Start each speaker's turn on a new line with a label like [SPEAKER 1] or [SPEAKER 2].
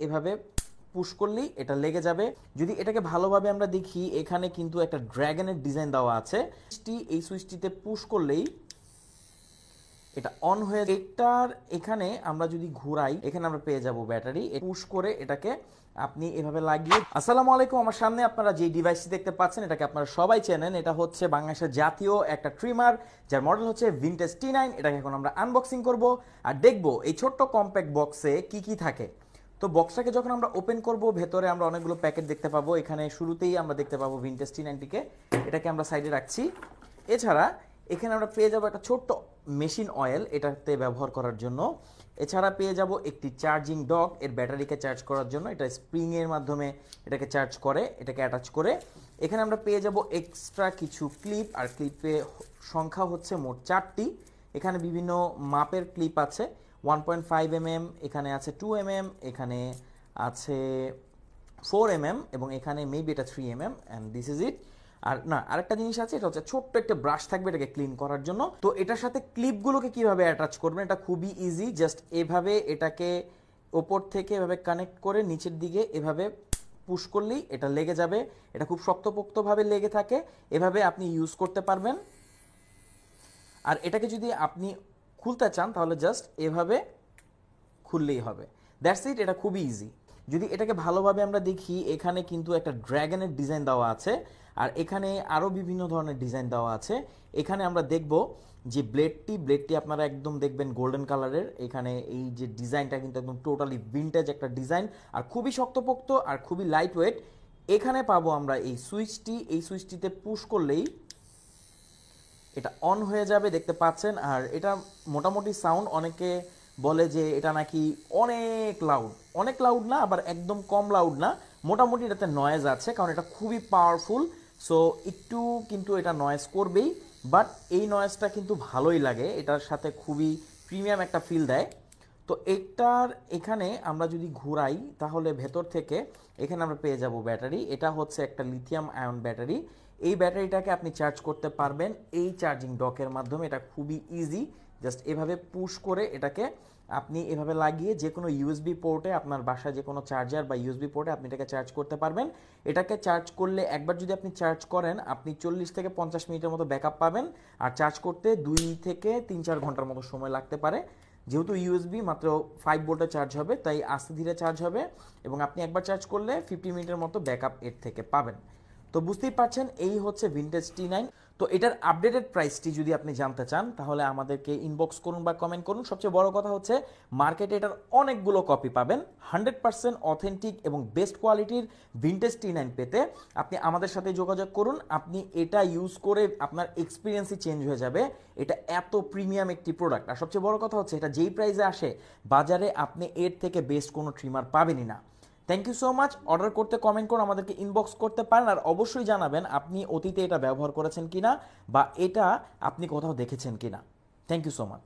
[SPEAKER 1] এভাবে পুশ করলেই এটা লেগে যাবে। যদি এটাকে ভালোভাবে আমরা দেখি, এখানে কিন্তু একটা ড্রাগনের ডিজাইন দেওয়া আছে। এই সুইচটিতে পুশ করলেই এটা অন হয়ে, এটার এখানে আমরা যদি ঘুরাই, এখানে আমরা পেয়ে যাব ব্যাটারি। পুশ করে এটাকে আপনি এভাবে লাগিয়ে, আসসালামু আলাইকুম, আমার সামনে আপনারা যে ডিভাইসটি দেখতে পাচ্ছেন এটাকে আপনারা সবাই চেনেন। এটা হচ্ছে বাংলাদেশের জাতীয় একটা ট্রিমার, যার মডেল হচ্ছে ভিনটেজ T9। এটাকে এখন আমরা আনবক্সিং করব আর দেখব এই ছোট্ট কম্প্যাক্ট বক্সে কি কি থাকে। তো বক্সটাকে যখন আমরা ওপেন করব, ভেতরে আমরা অনেকগুলো প্যাকেট দেখতে পাবো। এখানে শুরুতেই আমরা দেখতে পাবো ভিনটেজ T9টিকে, এটাকে আমরা সাইডে রাখছি। এছাড়া এখানে আমরা পেয়ে যাব একটা ছোট্ট মেশিন অয়েল এটাতে ব্যবহার করার জন্য। এছাড়া পেয়ে যাব একটি চার্জিং ডক, এর ব্যাটারিকে চার্জ করার জন্য। এটা স্প্রিংয়ের মাধ্যমে এটাকে চার্জ করে, এটাকে অ্যাটাচ করে। এখানে আমরা পেয়ে যাব এক্সট্রা কিছু ক্লিপ, আর ক্লিপে সংখ্যা হচ্ছে মোট 4টি। এখানে বিভিন্ন মাপের ক্লিপ আছে, 1.5 mm, এখানে আছে 2 mm, এখানে আছে 4 mm, এবং এখানে মেবি এটা 3 mm, and this is it. আর না, আরেকটা জিনিস আছে, এটা হচ্ছে ছোট্ট একটা ব্রাশ থাকবে এটাকে ক্লিন করার জন্য। তো এটার সাথে ক্লিপগুলোকে কিভাবে অ্যাটাচ করবেন, এটা খুবই ইজি। জাস্ট এভাবে এটাকে ওপর থেকে এভাবে কানেক্ট করে নিচের দিকে এভাবে পুশ করলেই এটা লেগে যাবে। এটা খুব শক্তপোক্তভাবে লেগে থাকে, এভাবে আপনি ইউজ করতে পারবেন। আর এটাকে যদি আপনি খুলতে চান তাহলে জাস্ট এভাবে খুললেই হবে, দ্যাটস ইট। এটা খুবই ইজি। যদি এটাকে ভালোভাবে আমরা দেখি, এখানে কিন্তু একটা ড্রাগনের ডিজাইন দেওয়া আছে, আর এখানে আরও বিভিন্ন ধরনের ডিজাইন দেওয়া আছে। এখানে আমরা দেখব যে ব্লেডটি আপনারা একদম দেখবেন গোল্ডেন কালারের। এখানে এই যে ডিজাইনটা কিন্তু একদম টোটালি ভিনটেজ একটা ডিজাইন, আর খুবই শক্তপোক্ত আর খুবই লাইট ওয়েট। এখানে পাবো আমরা এই সুইচটিতে পুশ করলেই এটা অন হয়ে যাবে, দেখতে পাচ্ছেন। আর এটা মোটামুটি সাউন্ড, অনেকে বলে যে এটা নাকি অনেক লাউড না, আবার একদম কম লাউড না, মোটামুটি এটাতে নয়েজ আছে, কারণ এটা খুবই পাওয়ারফুল। সো একটু কিন্তু এটা নয়েজ করবেই, বাট এই নয়েজটা কিন্তু ভালোই লাগে, এটার সাথে খুবই প্রিমিয়াম একটা ফিল দেয়। তো এটার এখানে আমরা যদি ঘুরাই, তাহলে ভেতর থেকে এখানে আমরা পেয়ে যাব ব্যাটারি। এটা হচ্ছে একটা লিথিয়াম আয়ন ব্যাটারি। এই ব্যাটারিটাকে আপনি চার্জ করতে পারবেন এই চার্জিং ডকের মাধ্যমে। এটা খুবই ইজি, জাস্ট এভাবে পুশ করে এটাকে আপনি এভাবে লাগিয়ে যে কোনো ইউএসবি পোর্টে, আপনার বাসায় যে কোনো চার্জার বা ইউএসবি পোর্টে আপনি এটাকে চার্জ করতে পারবেন। এটাকে চার্জ করলে, একবার যদি আপনি চার্জ করেন, আপনি 40 থেকে 50 মিনিটের মতো ব্যাকআপ পাবেন। আর চার্জ করতে 2 থেকে 3-4 ঘন্টার মতো সময় লাগতে পারে। যেহেতু ইউএসবি মাত্র 5 ভোল্টে চার্জ হবে, তাই আস্তে ধীরে চার্জ হবে, এবং আপনি একবার চার্জ করলে 50 মিনিটের মতো ব্যাকআপ এর থেকে পাবেন। তো বুঝতেই পারছেন, এই হচ্ছে ভিনটেজ T9। তো এটার আপডেটেড প্রাইসটি যদি আপনি জানতে চান, তাহলে আমাদেরকে ইনবক্স করুন বা কমেন্ট করুন। সবচেয়ে বড় কথা হচ্ছে, মার্কেটে এটার অনেকগুলো কপি পাবেন। 100% অথেন্টিক এবং বেস্ট কোয়ালিটির ভিনটেজ T9 পেতে আপনি আমাদের সাথে যোগাযোগ করুন। আপনি এটা ইউজ করে আপনার এক্সপিরিয়েন্সই চেঞ্জ হয়ে যাবে। এটা এত প্রিমিয়াম একটি প্রোডাক্ট, আর সবচেয়ে বড় কথা হচ্ছে, এটা যেই প্রাইসে আসে বাজারে আপনি এর থেকে বেস্ট কোনো ট্রিমার পাবেনই না। Thank you so much. Order করতে কমেন্ট করুন, আমাদেরকে ইনবক্স করতে পারেন, আর অবশ্যই জানাবেন আপনি অতীতে এটা ব্যবহার করেছেন কিনা, বা এটা আপনি কোথাও দেখেছেন কিনা। Thank you so much.